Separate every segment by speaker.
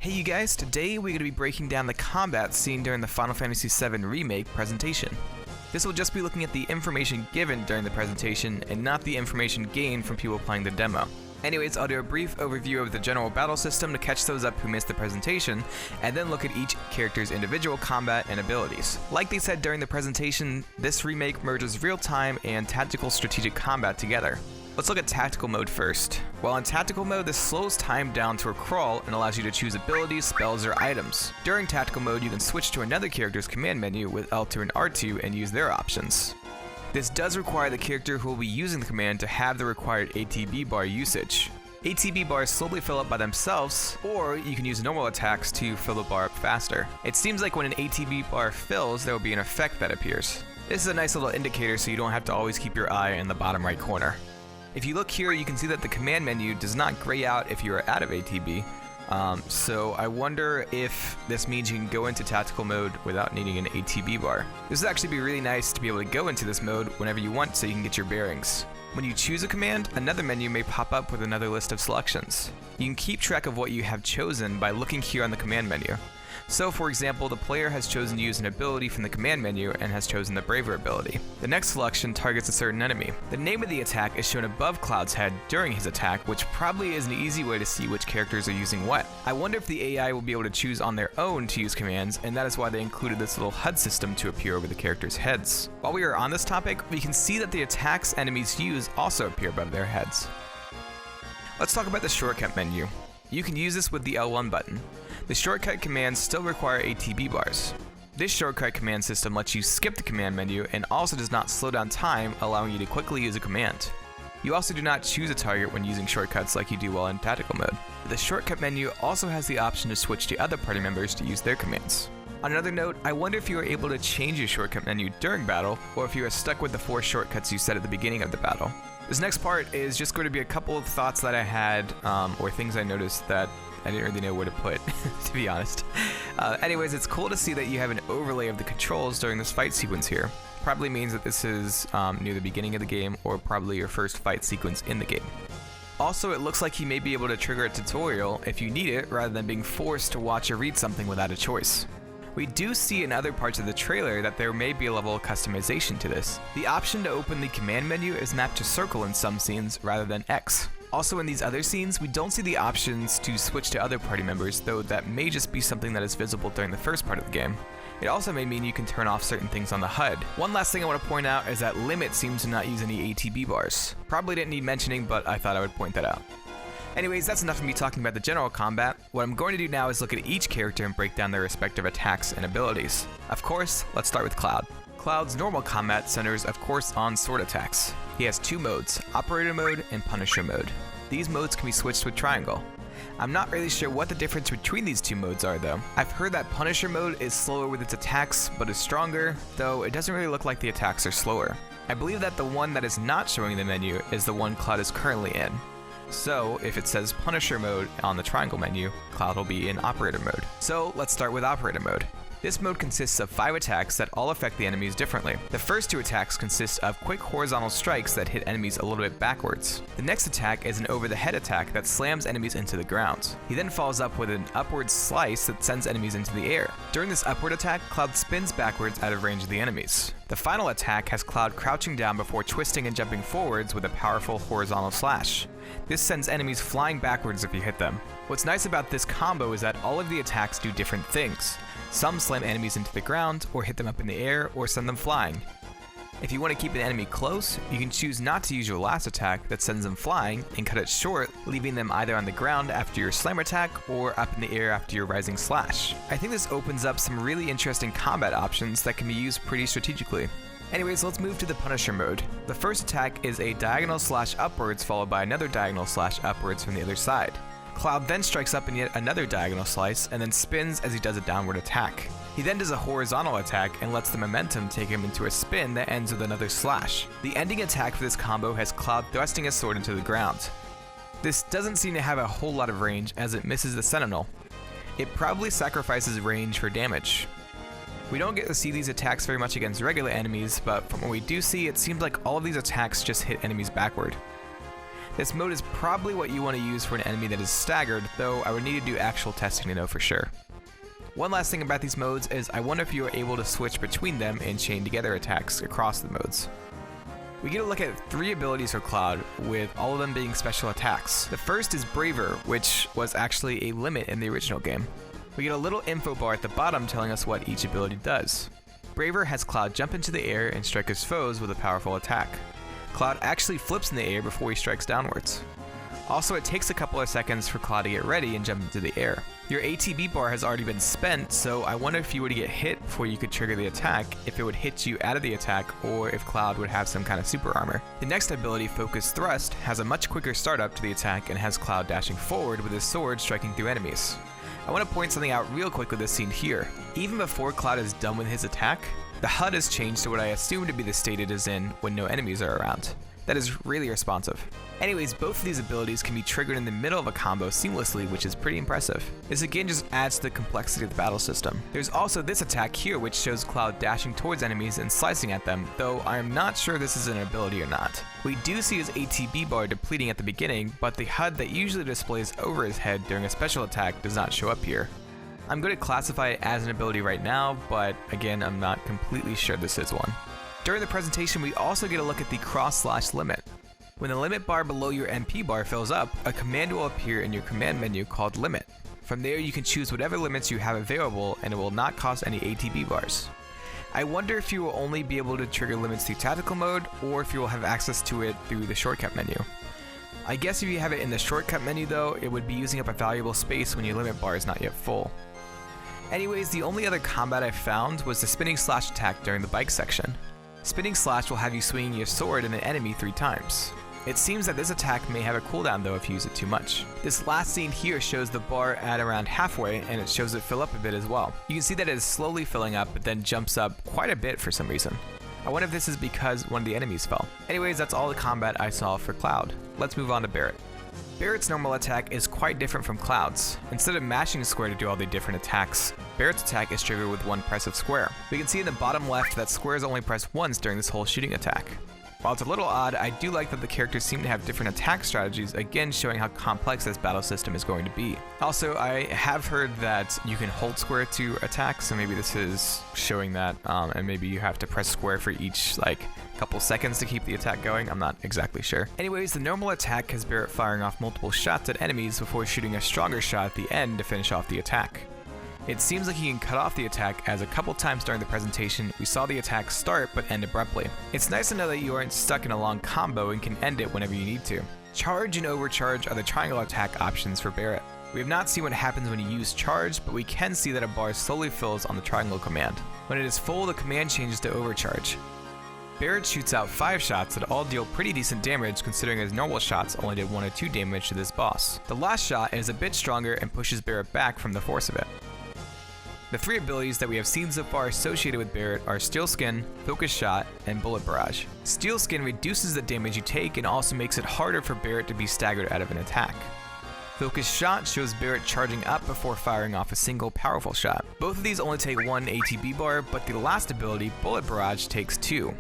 Speaker 1: Hey you guys, today we're going to be breaking down the combat scene during the Final Fantasy VII Remake presentation. This will just be looking at the information given during the presentation and not the information gained from people playing the demo. Anyways, I'll do a brief overview of the general battle system to catch those up who missed the presentation, and then look at each character's individual combat and abilities. Like they said during the presentation, this remake merges real-time and tactical strategic combat together. Let's look at tactical mode first. While in tactical mode, this slows time down to a crawl and allows you to choose abilities, spells, or items. During tactical mode, you can switch to another character's command menu with L2 and R2 and use their options. This does require the character who will be using the command to have the required ATB bar usage. ATB bars slowly fill up by themselves, or you can use normal attacks to fill the bar up faster. It seems like when an ATB bar fills, there will be an effect that appears. This is a nice little indicator so you don't have to always keep your eye in the bottom right corner. If you look here, you can see that the command menu does not gray out if you are out of ATB, so I wonder if this means you can go into tactical mode without needing an ATB bar. This would actually be really nice to be able to go into this mode whenever you want so you can get your bearings. When you choose a command, another menu may pop up with another list of selections. You can keep track of what you have chosen by looking here on the command menu. So for example, the player has chosen to use an ability from the command menu and has chosen the Braver ability. The next selection targets a certain enemy. The name of the attack is shown above Cloud's head during his attack, which probably is an easy way to see which characters are using what. I wonder if the AI will be able to choose on their own to use commands, and that is why they included this little HUD system to appear over the characters' heads. While we are on this topic, we can see that the attacks enemies use also appear above their heads. Let's talk about the shortcut menu. You can use this with the L1 button. The shortcut commands still require ATB bars. This shortcut command system lets you skip the command menu and also does not slow down time, allowing you to quickly use a command. You also do not choose a target when using shortcuts like you do while in tactical mode. The shortcut menu also has the option to switch to other party members to use their commands. On another note, I wonder if you are able to change your shortcut menu during battle, or if you are stuck with the 4 shortcuts you set at the beginning of the battle. This next part is just going to be a couple of thoughts that I had, or things I noticed that I didn't really know where to put, to be honest. Anyways, it's cool to see that you have an overlay of the controls during this fight sequence here. Probably means that this is near the beginning of the game, or probably your first fight sequence in the game. Also, it looks like you may be able to trigger a tutorial if you need it, rather than being forced to watch or read something without a choice. We do see in other parts of the trailer that there may be a level of customization to this. The option to open the command menu is mapped to circle in some scenes rather than X. Also in these other scenes, we don't see the options to switch to other party members, though that may just be something that is visible during the first part of the game. It also may mean you can turn off certain things on the HUD. One last thing I want to point out is that Limit seems to not use any ATB bars. Probably didn't need mentioning, but I thought I would point that out. Anyways, that's enough of me talking about the general combat. What I'm going to do now is look at each character and break down their respective attacks and abilities. Of course, let's start with Cloud. Cloud's normal combat centers, of course, on sword attacks. He has 2 modes, Operator Mode and Punisher Mode. These modes can be switched with Triangle. I'm not really sure what the difference between these 2 modes are though. I've heard that Punisher Mode is slower with its attacks, but is stronger, though it doesn't really look like the attacks are slower. I believe that the one that is not showing in the menu is the one Cloud is currently in. So, if it says Punisher Mode on the Triangle menu, Cloud will be in Operator Mode. So, let's start with Operator Mode. This mode consists of 5 attacks that all affect the enemies differently. The first 2 attacks consist of quick horizontal strikes that hit enemies a little bit backwards. The next attack is an over-the-head attack that slams enemies into the ground. He then follows up with an upward slice that sends enemies into the air. During this upward attack, Cloud spins backwards out of range of the enemies. The final attack has Cloud crouching down before twisting and jumping forwards with a powerful horizontal slash. This sends enemies flying backwards if you hit them. What's nice about this combo is that all of the attacks do different things. Some slam enemies into the ground, or hit them up in the air, or send them flying. If you want to keep an enemy close, you can choose not to use your last attack that sends them flying, and cut it short, leaving them either on the ground after your slammer attack, or up in the air after your rising slash. I think this opens up some really interesting combat options that can be used pretty strategically. Anyways, let's move to the Punisher Mode. The first attack is a diagonal slash upwards followed by another diagonal slash upwards from the other side. Cloud then strikes up in yet another diagonal slice and then spins as he does a downward attack. He then does a horizontal attack and lets the momentum take him into a spin that ends with another slash. The ending attack for this combo has Cloud thrusting his sword into the ground. This doesn't seem to have a whole lot of range as it misses the Sentinel. It probably sacrifices range for damage. We don't get to see these attacks very much against regular enemies, but from what we do see, it seems like all of these attacks just hit enemies backward. This mode is probably what you want to use for an enemy that is staggered, though I would need to do actual testing to know for sure. One last thing about these modes is I wonder if you are able to switch between them and chain together attacks across the modes. We get a look at 3 abilities for Cloud, with all of them being special attacks. The first is Braver, which was actually a limit in the original game. We get a little info bar at the bottom telling us what each ability does. Braver has Cloud jump into the air and strike his foes with a powerful attack. Cloud actually flips in the air before he strikes downwards. Also, it takes a couple of seconds for Cloud to get ready and jump into the air. Your ATB bar has already been spent, so I wonder if you were to get hit before you could trigger the attack, if it would hit you out of the attack, or if Cloud would have some kind of super armor. The next ability, Focus Thrust, has a much quicker startup to the attack and has Cloud dashing forward with his sword striking through enemies. I want to point something out real quick with this scene here. Even before Cloud is done with his attack, the HUD has changed to what I assume to be the state it is in when no enemies are around. That is really responsive. Anyways, both of these abilities can be triggered in the middle of a combo seamlessly, which is pretty impressive. This again just adds to the complexity of the battle system. There's also this attack here which shows Cloud dashing towards enemies and slicing at them, though I am not sure this is an ability or not. We do see his ATB bar depleting at the beginning, but the HUD that usually displays over his head during a special attack does not show up here. I'm going to classify it as an ability right now, but again, I'm not completely sure this is one. During the presentation, we also get a look at the cross/limit. When the limit bar below your MP bar fills up, a command will appear in your command menu called limit. From there, you can choose whatever limits you have available, and it will not cost any ATB bars. I wonder if you will only be able to trigger limits through tactical mode, or if you will have access to it through the shortcut menu. I guess if you have it in the shortcut menu though, it would be using up a valuable space when your limit bar is not yet full. Anyways, the only other combat I found was the spinning slash attack during the bike section. Spinning slash will have you swinging your sword at an enemy 3 times. It seems that this attack may have a cooldown though if you use it too much. This last scene here shows the bar at around halfway, and it shows it fill up a bit as well. You can see that it is slowly filling up, but then jumps up quite a bit for some reason. I wonder if this is because one of the enemies fell. Anyways, that's all the combat I saw for Cloud. Let's move on to Barrett. Barrett's normal attack is quite different from Cloud's. Instead of mashing square to do all the different attacks, Barrett's attack is triggered with one press of square. We can see in the bottom left that square is only pressed once during this whole shooting attack. While it's a little odd, I do like that the characters seem to have different attack strategies, again showing how complex this battle system is going to be. Also, I have heard that you can hold square to attack, so maybe this is showing that, and maybe you have to press square for each couple seconds to keep the attack going. I'm not exactly sure. Anyways, the normal attack has Barrett firing off multiple shots at enemies before shooting a stronger shot at the end to finish off the attack. It seems like he can cut off the attack, as a couple times during the presentation we saw the attack start but end abruptly. It's nice to know that you aren't stuck in a long combo and can end it whenever you need to. Charge and overcharge are the triangle attack options for Barrett. We have not seen what happens when you use charge, but we can see that a bar slowly fills on the triangle command. When it is full, the command changes to overcharge. Barrett shoots out 5 shots that all deal pretty decent damage, considering his normal shots only did 1 or 2 damage to this boss. The last shot is a bit stronger and pushes Barrett back from the force of it. The 3 abilities that we have seen so far associated with Barrett are Steel Skin, Focus Shot, and Bullet Barrage. Steel Skin reduces the damage you take and also makes it harder for Barrett to be staggered out of an attack. Focus Shot shows Barrett charging up before firing off a single powerful shot. Both of these only take 1 ATB bar, but the last ability, Bullet Barrage, takes 2.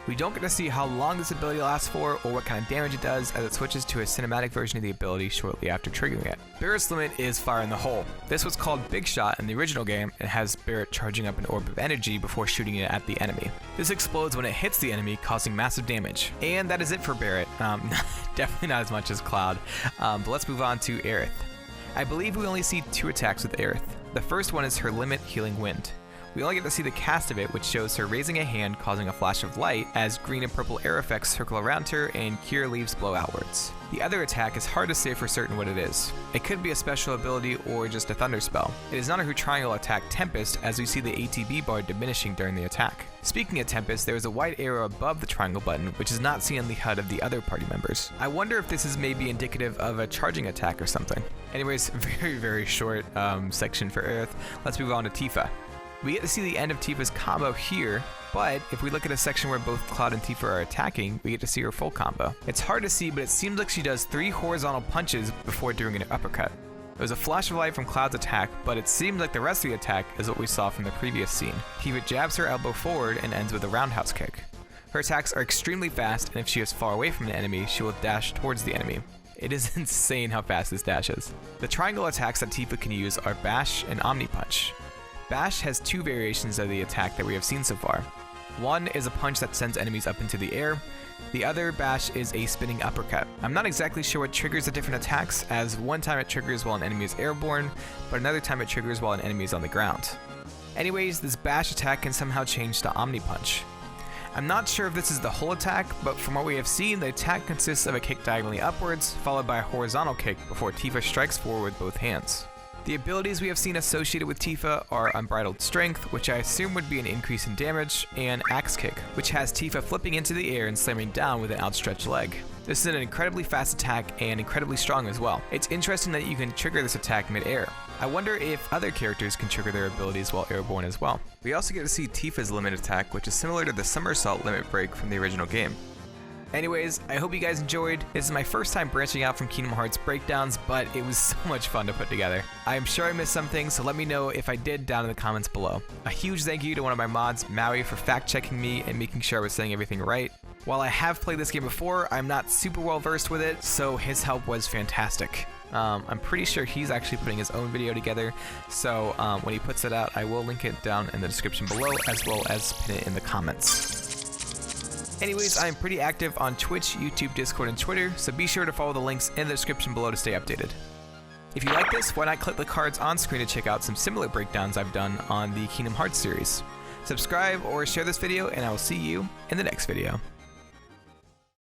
Speaker 1: We don't get to see how long this ability lasts for or what kind of damage it does, as it switches to a cinematic version of the ability shortly after triggering it. Barrett's limit is Fire in the Hole. This was called Big Shot in the original game and has Barrett charging up an orb of energy before shooting it at the enemy. This explodes when it hits the enemy, causing massive damage. And that is it for Barrett. Definitely not as much as Cloud. But let's move on to Aerith. I believe we only see 2 attacks with Aerith. The first one is her limit Healing Wind. We only get to see the cast of it, which shows her raising a hand causing a flash of light as green and purple air effects circle around her and cure leaves blow outwards. The other attack is hard to say for certain what it is. It could be a special ability or just a thunder spell. It is not her triangle attack Tempest, as we see the ATB bar diminishing during the attack. Speaking of Tempest, there is a white arrow above the triangle button, which is not seen on the HUD of the other party members. I wonder if this is maybe indicative of a charging attack or something. Anyways, very short section for Aerith. Let's move on to Tifa. We get to see the end of Tifa's combo here, but if we look at a section where both Cloud and Tifa are attacking, we get to see her full combo. It's hard to see, but it seems like she does 3 horizontal punches before doing an uppercut. There's a flash of light from Cloud's attack, but it seems like the rest of the attack is what we saw from the previous scene. Tifa jabs her elbow forward and ends with a roundhouse kick. Her attacks are extremely fast, and if she is far away from an enemy, she will dash towards the enemy. It is insane how fast this dash is. The triangle attacks that Tifa can use are Bash and Omni Punch. Bash has two variations of the attack that we have seen so far. One is a punch that sends enemies up into the air. The other Bash is a spinning uppercut. I'm not exactly sure what triggers the different attacks, as one time it triggers while an enemy is airborne, but another time it triggers while an enemy is on the ground. Anyways, this Bash attack can somehow change to Omni Punch. I'm not sure if this is the whole attack, but from what we have seen, the attack consists of a kick diagonally upwards, followed by a horizontal kick before Tifa strikes forward with both hands. The abilities we have seen associated with Tifa are Unbridled Strength, which I assume would be an increase in damage, and Axe Kick, which has Tifa flipping into the air and slamming down with an outstretched leg. This is an incredibly fast attack and incredibly strong as well. It's interesting that you can trigger this attack mid-air. I wonder if other characters can trigger their abilities while airborne as well. We also get to see Tifa's limit attack, which is similar to the somersault limit break from the original game. Anyways, I hope you guys enjoyed. This is my first time branching out from Kingdom Hearts breakdowns, but it was so much fun to put together. I am sure I missed some things, so let me know if I did down in the comments below. A huge thank you to one of my mods, Maui, for fact-checking me and making sure I was saying everything right. While I have played this game before, I'm not super well versed with it, so his help was fantastic. I'm pretty sure he's actually putting his own video together, so when he puts it out, I will link it down in the description below, as well as pin it in the comments. Anyways, I'm pretty active on Twitch, YouTube, Discord, and Twitter, so be sure to follow the links in the description below to stay updated. If you like this, why not click the cards on screen to check out some similar breakdowns I've done on the Kingdom Hearts series. Subscribe or share this video, and I will see you in the next video.